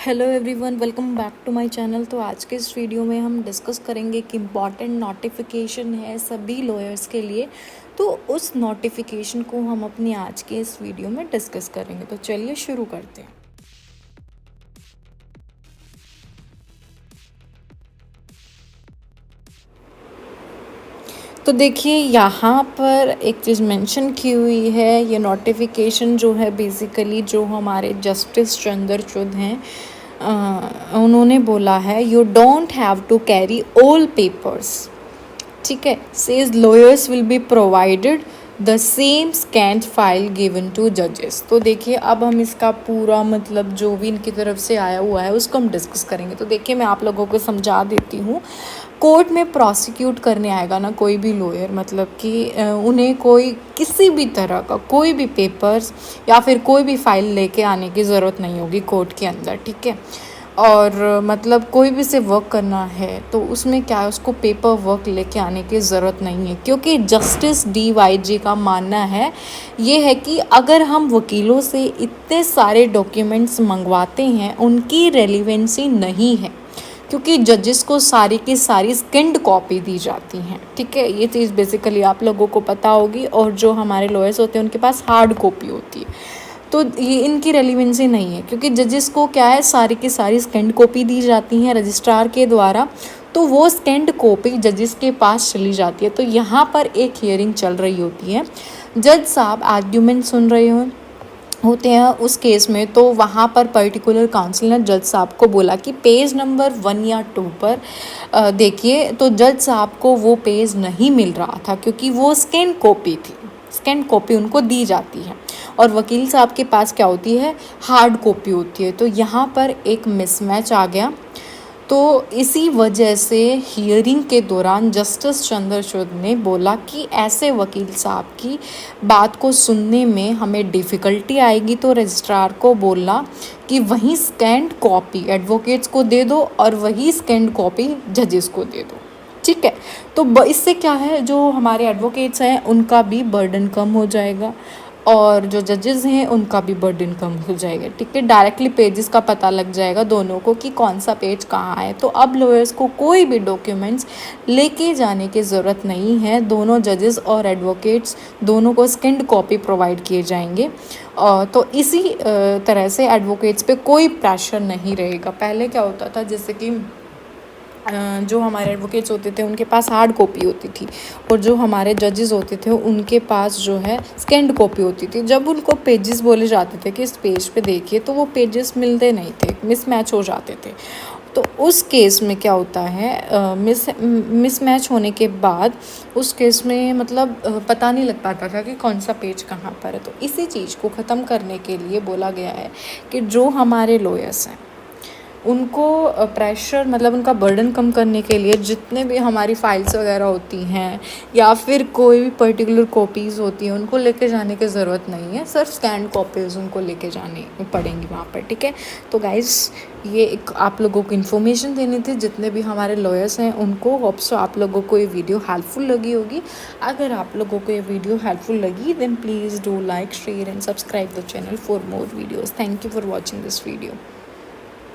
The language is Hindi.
Hello everyone, welcome back to my channel. तो आज के इस वीडियो में हम डिस्कस करेंगे कि इम्पॉर्टेंट नोटिफिकेशन है सभी लॉयर्स के लिए। तो उस नोटिफिकेशन को हम अपनी आज के इस वीडियो में डिस्कस करेंगे। तो चलिए शुरू करते हैं। तो देखिए यहाँ पर एक चीज़ मेंशन की हुई है। ये नोटिफिकेशन जो है बेसिकली जो हमारे जस्टिस चंद्रचूड़ हैं, उन्होंने बोला है you don't have to carry all papers. ठीक है, says lawyers will be provided the same scanned file given to जजेस। तो देखिए अब हम इसका पूरा मतलब जो भी इनकी तरफ से आया हुआ है उसको हम डिस्कस करेंगे। तो देखिए मैं आप लोगों को समझा देती हूँ। कोर्ट में प्रोसिक्यूट करने आएगा ना कोई भी लॉयर, मतलब कि उन्हें कोई किसी भी तरह का कोई भी पेपर्स या फिर कोई भी फाइल लेके आने की ज़रूरत नहीं होगी कोर्ट के अंदर। ठीक है, और मतलब कोई भी से वर्क करना है तो उसमें क्या है, उसको पेपर वर्क लेके आने की ज़रूरत नहीं है, क्योंकि जस्टिस DYG का मानना है ये है कि अगर हम वकीलों से इतने सारे डॉक्यूमेंट्स मंगवाते हैं उनकी रेलिवेंसी नहीं है, क्योंकि जजेस को सारी की सारी स्कैंड कॉपी दी जाती हैं। ठीक है, ये चीज़ बेसिकली आप लोगों को पता होगी। और जो हमारे लॉयर्स होते हैं उनके पास हार्ड कॉपी होती है, तो ये इनकी रेलिवेंसी नहीं है, क्योंकि जजेस को क्या है सारी की सारी स्कैंड कॉपी दी जाती हैं रजिस्ट्रार के द्वारा, तो वो स्कैंड कॉपी जजेस के पास चली जाती है। तो यहाँ पर एक हियरिंग चल रही होती है, जज साहब आर्ग्यूमेंट सुन रहे होते हैं उस केस में। तो वहाँ पर पर्टिकुलर काउंसिल ने जज साहब को बोला कि पेज नंबर 1 या 2 पर देखिए। तो जज साहब को वो पेज नहीं मिल रहा था, क्योंकि वो स्कैन कॉपी थी। स्कैन कॉपी उनको दी जाती है और वकील साहब के पास क्या होती है, हार्ड कॉपी होती है। तो यहाँ पर एक मिसमैच आ गया। तो इसी वजह से हियरिंग के दौरान जस्टिस चंद्रचूड़ ने बोला कि ऐसे वकील साहब की बात को सुनने में हमें डिफ़िकल्टी आएगी, तो रजिस्ट्रार को बोलना कि वही स्कैंड कॉपी एडवोकेट्स को दे दो और वही स्कैंड कॉपी जजेस को दे दो। ठीक है, तो इससे क्या है, जो हमारे एडवोकेट्स हैं उनका भी बर्डन कम हो जाएगा और जो जजेस हैं उनका भी बर्डन कम हो जाएगा। ठीक है, डायरेक्टली पेजेस का पता लग जाएगा दोनों को कि कौन सा पेज कहाँ है। तो अब लॉयर्स को कोई भी डॉक्यूमेंट्स लेके जाने की ज़रूरत नहीं है। दोनों जजेस और एडवोकेट्स दोनों को स्कैंड कॉपी प्रोवाइड किए जाएंगे। तो इसी तरह से एडवोकेट्स पे कोई प्रेशर नहीं रहेगा। पहले क्या होता था, जैसे कि जो हमारे एडवोकेट्स होते थे उनके पास हार्ड कॉपी होती थी और जो हमारे जजेस होते थे उनके पास जो है स्कैंड कॉपी होती थी। जब उनको पेजेस बोले जाते थे कि इस पेज पे देखिए, तो वो पेजेस मिलते नहीं थे, मिसमैच हो जाते थे। तो उस केस में क्या होता है, मिसमैच होने के बाद उस केस में मतलब पता नहीं लग पाता था कि कौन सा पेज कहाँ पर है। तो इसी चीज़ को ख़त्म करने के लिए बोला गया है कि जो हमारे लॉयर्स हैं उनको प्रेशर मतलब उनका बर्डन कम करने के लिए जितने भी हमारी फाइल्स वगैरह होती हैं या फिर कोई भी पर्टिकुलर कॉपीज़ होती हैं उनको लेके जाने की ज़रूरत नहीं है, सिर्फ स्कैन कॉपीज़ उनको लेके जानी पड़ेंगी वहाँ पर। ठीक है, तो गाइस ये एक आप लोगों को इन्फॉर्मेशन देनी थी जितने भी हमारे लॉयर्स हैं उनको। होप सो आप लोगों को ये वीडियो हेल्पफुल लगी होगी। अगर आप लोगों को ये वीडियो हेल्पफुल लगी then please do like, share and subscribe the channel for more videos. Thank you for watching this video.